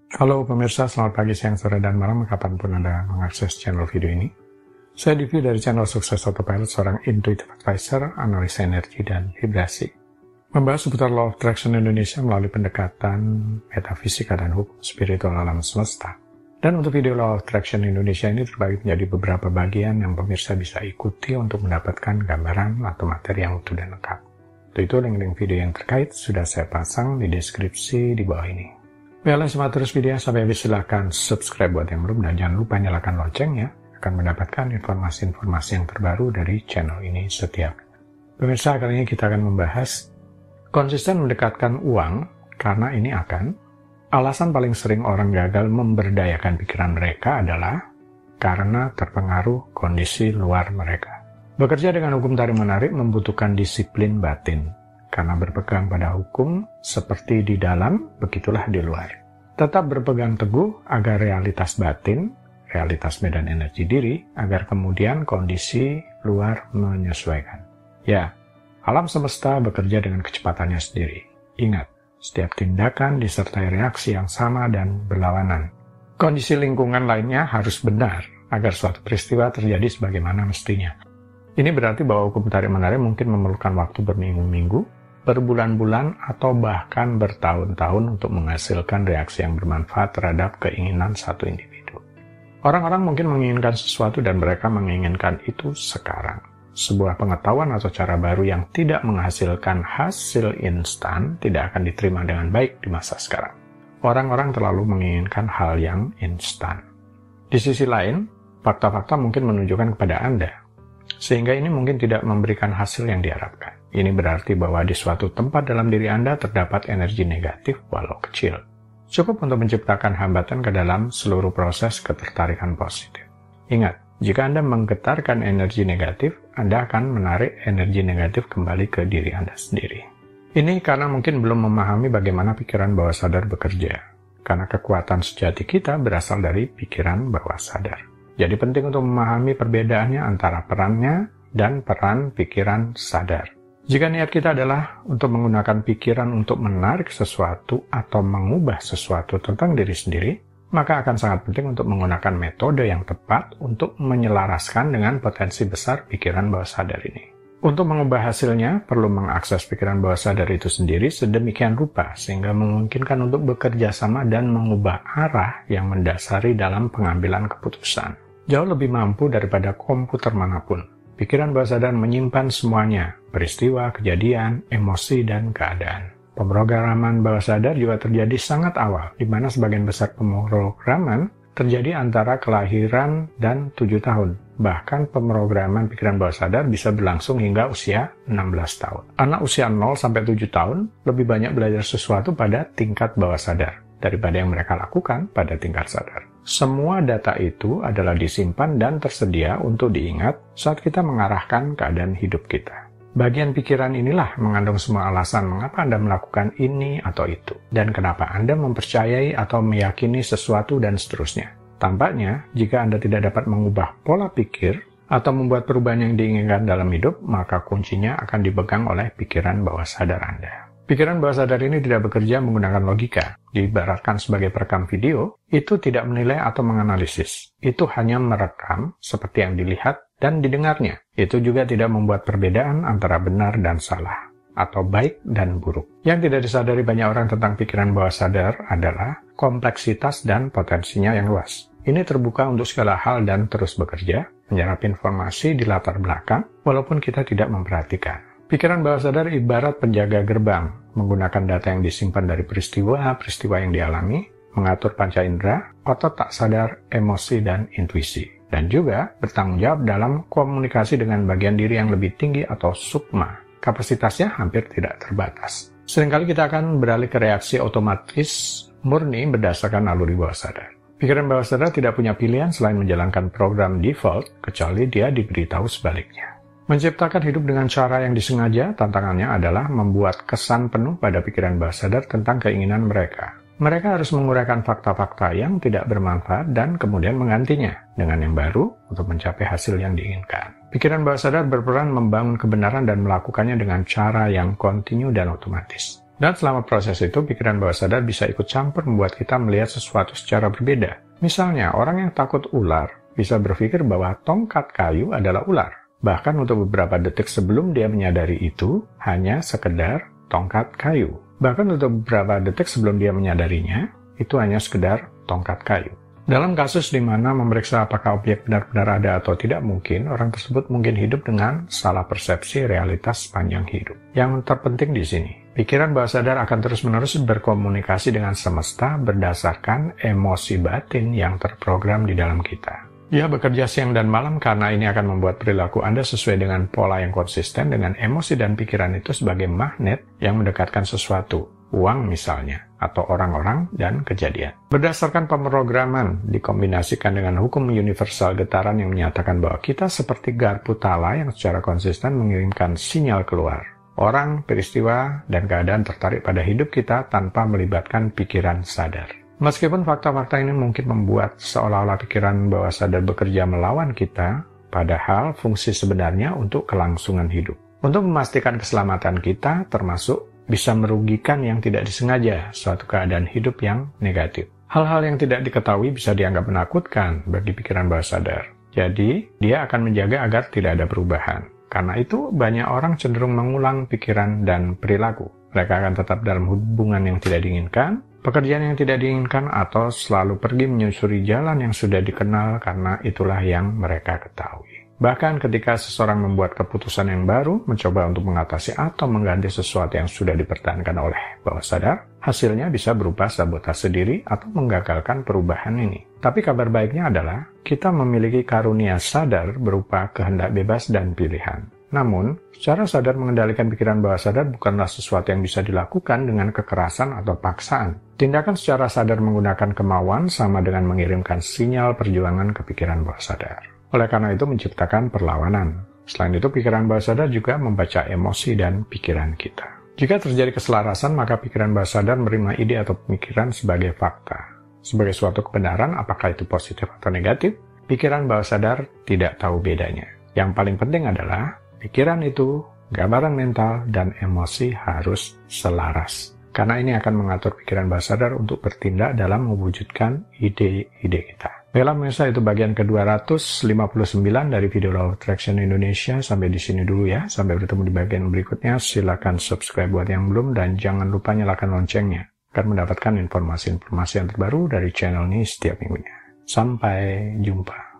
Halo pemirsa, selamat pagi, siang, sore, dan malam kapanpun Anda mengakses channel video ini. Saya Divi dari channel Sukses Autopilot, seorang intuitive advisor, analis energi, dan vibrasi. Membahas seputar Law of Attraction Indonesia melalui pendekatan metafisika dan hukum spiritual alam semesta. Dan untuk video Law of Attraction Indonesia ini terbagi menjadi beberapa bagian yang pemirsa bisa ikuti untuk mendapatkan gambaran atau materi yang utuh dan lengkap. Untuk itu link-link video yang terkait sudah saya pasang di deskripsi di bawah ini. Baiklah, simak terus video sampai habis. Silahkan subscribe buat yang belum, dan jangan lupa nyalakan loncengnya akan mendapatkan informasi-informasi yang terbaru dari channel ini setiap. Pemirsa, kali ini kita akan membahas konsisten mendekatkan uang karena ini akan. Alasan paling sering orang gagal memberdayakan pikiran mereka adalah karena terpengaruh kondisi luar mereka. Bekerja dengan hukum tarik-menarik membutuhkan disiplin batin. Karena berpegang pada hukum seperti di dalam, begitulah di luar. Tetap berpegang teguh agar realitas batin, realitas medan energi diri, agar kemudian kondisi luar menyesuaikan. Ya, alam semesta bekerja dengan kecepatannya sendiri. Ingat, setiap tindakan disertai reaksi yang sama dan berlawanan. Kondisi lingkungan lainnya harus benar agar suatu peristiwa terjadi sebagaimana mestinya. Ini berarti bahwa hukum tarik-menarik mungkin memerlukan waktu berminggu-minggu, berbulan-bulan, atau bahkan bertahun-tahun untuk menghasilkan reaksi yang bermanfaat terhadap keinginan satu individu. Orang-orang mungkin menginginkan sesuatu dan mereka menginginkan itu sekarang. Sebuah pengetahuan atau cara baru yang tidak menghasilkan hasil instan tidak akan diterima dengan baik di masa sekarang. Orang-orang terlalu menginginkan hal yang instan. Di sisi lain, fakta-fakta mungkin menunjukkan kepada Anda sehingga ini mungkin tidak memberikan hasil yang diharapkan. Ini berarti bahwa di suatu tempat dalam diri Anda terdapat energi negatif walau kecil. Cukup untuk menciptakan hambatan ke dalam seluruh proses ketertarikan positif. Ingat, jika Anda menggetarkan energi negatif, Anda akan menarik energi negatif kembali ke diri Anda sendiri. Ini karena mungkin belum memahami bagaimana pikiran bawah sadar bekerja. Karena kekuatan sejati kita berasal dari pikiran bawah sadar. Jadi penting untuk memahami perbedaannya antara perannya dan peran pikiran sadar. Jika niat kita adalah untuk menggunakan pikiran untuk menarik sesuatu atau mengubah sesuatu tentang diri sendiri, maka akan sangat penting untuk menggunakan metode yang tepat untuk menyelaraskan dengan potensi besar pikiran bawah sadar ini. Untuk mengubah hasilnya, perlu mengakses pikiran bawah sadar itu sendiri sedemikian rupa sehingga memungkinkan untuk bekerja sama dan mengubah arah yang mendasari dalam pengambilan keputusan. Jauh lebih mampu daripada komputer manapun. Pikiran bawah sadar menyimpan semuanya, peristiwa, kejadian, emosi, dan keadaan. Pemrograman bawah sadar juga terjadi sangat awal, di mana sebagian besar pemrograman terjadi antara kelahiran dan 7 tahun. Bahkan pemrograman pikiran bawah sadar bisa berlangsung hingga usia 16 tahun. Anak usia 0 sampai 7 tahun lebih banyak belajar sesuatu pada tingkat bawah sadar daripada yang mereka lakukan pada tingkat sadar. Semua data itu adalah disimpan dan tersedia untuk diingat saat kita mengarahkan keadaan hidup kita. Bagian pikiran inilah mengandung semua alasan mengapa Anda melakukan ini atau itu, dan kenapa Anda mempercayai atau meyakini sesuatu dan seterusnya. Tampaknya, jika Anda tidak dapat mengubah pola pikir atau membuat perubahan yang diinginkan dalam hidup, maka kuncinya akan dipegang oleh pikiran bawah sadar Anda. Pikiran bawah sadar ini tidak bekerja menggunakan logika. Diibaratkan sebagai perekam video, itu tidak menilai atau menganalisis. Itu hanya merekam seperti yang dilihat dan didengarnya. Itu juga tidak membuat perbedaan antara benar dan salah, atau baik dan buruk. Yang tidak disadari banyak orang tentang pikiran bawah sadar adalah kompleksitas dan potensinya yang luas. Ini terbuka untuk segala hal dan terus bekerja, menyerap informasi di latar belakang, walaupun kita tidak memperhatikan. Pikiran bawah sadar ibarat penjaga gerbang, menggunakan data yang disimpan dari peristiwa yang dialami, mengatur panca indera, otot tak sadar, emosi, dan intuisi. Dan juga bertanggung jawab dalam komunikasi dengan bagian diri yang lebih tinggi atau sukma. Kapasitasnya hampir tidak terbatas. Seringkali kita akan beralih ke reaksi otomatis murni berdasarkan naluri bawah sadar. Pikiran bawah sadar tidak punya pilihan selain menjalankan program default, kecuali dia diberitahu sebaliknya. Menciptakan hidup dengan cara yang disengaja, tantangannya adalah membuat kesan penuh pada pikiran bawah sadar tentang keinginan mereka. Mereka harus menguraikan fakta-fakta yang tidak bermanfaat dan kemudian menggantinya dengan yang baru untuk mencapai hasil yang diinginkan. Pikiran bawah sadar berperan membangun kebenaran dan melakukannya dengan cara yang kontinu dan otomatis. Dan selama proses itu, pikiran bawah sadar bisa ikut campur membuat kita melihat sesuatu secara berbeda. Misalnya, orang yang takut ular bisa berpikir bahwa tongkat kayu adalah ular. Bahkan untuk beberapa detik sebelum dia menyadari itu, hanya sekedar tongkat kayu. Bahkan untuk beberapa detik sebelum dia menyadarinya, itu hanya sekedar tongkat kayu. Dalam kasus di mana memeriksa apakah objek benar-benar ada atau tidak mungkin, orang tersebut mungkin hidup dengan salah persepsi realitas sepanjang hidup. Yang terpenting di sini, pikiran bawah sadar akan terus-menerus berkomunikasi dengan semesta berdasarkan emosi batin yang terprogram di dalam kita. Ia bekerja siang dan malam karena ini akan membuat perilaku Anda sesuai dengan pola yang konsisten dengan emosi dan pikiran itu sebagai magnet yang mendekatkan sesuatu. Uang misalnya, atau orang-orang dan kejadian. Berdasarkan pemrograman, dikombinasikan dengan hukum universal getaran yang menyatakan bahwa kita seperti garpu tala yang secara konsisten mengirimkan sinyal keluar. Orang, peristiwa, dan keadaan tertarik pada hidup kita tanpa melibatkan pikiran sadar. Meskipun fakta-fakta ini mungkin membuat seolah-olah pikiran bawah sadar bekerja melawan kita, padahal fungsi sebenarnya untuk kelangsungan hidup. Untuk memastikan keselamatan kita, termasuk bisa merugikan yang tidak disengaja, suatu keadaan hidup yang negatif. Hal-hal yang tidak diketahui bisa dianggap menakutkan bagi pikiran bawah sadar. Jadi, dia akan menjaga agar tidak ada perubahan. Karena itu, banyak orang cenderung mengulang pikiran dan perilaku. Mereka akan tetap dalam hubungan yang tidak diinginkan, pekerjaan yang tidak diinginkan, atau selalu pergi menyusuri jalan yang sudah dikenal karena itulah yang mereka ketahui. Bahkan ketika seseorang membuat keputusan yang baru, mencoba untuk mengatasi atau mengganti sesuatu yang sudah dipertahankan oleh bawah sadar, hasilnya bisa berupa sabotase diri atau menggagalkan perubahan ini. Tapi kabar baiknya adalah, kita memiliki karunia sadar berupa kehendak bebas dan pilihan. Namun, secara sadar mengendalikan pikiran bawah sadar bukanlah sesuatu yang bisa dilakukan dengan kekerasan atau paksaan. Tindakan secara sadar menggunakan kemauan sama dengan mengirimkan sinyal perjuangan ke pikiran bawah sadar. Oleh karena itu menciptakan perlawanan. Selain itu, pikiran bawah sadar juga membaca emosi dan pikiran kita. Jika terjadi keselarasan, maka pikiran bawah sadar menerima ide atau pemikiran sebagai fakta. Sebagai suatu kebenaran, apakah itu positif atau negatif, pikiran bawah sadar tidak tahu bedanya. Yang paling penting adalah, pikiran itu, gambaran mental, dan emosi harus selaras. Karena ini akan mengatur pikiran bawah sadar untuk bertindak dalam mewujudkan ide-ide kita. Baiklah pemirsa, itu bagian ke-259 dari video Law of Attraction Indonesia. Sampai di sini dulu ya. Sampai bertemu di bagian berikutnya. Silakan subscribe buat yang belum dan jangan lupa nyalakan loncengnya agar mendapatkan informasi-informasi yang terbaru dari channel ini setiap minggunya. Sampai jumpa.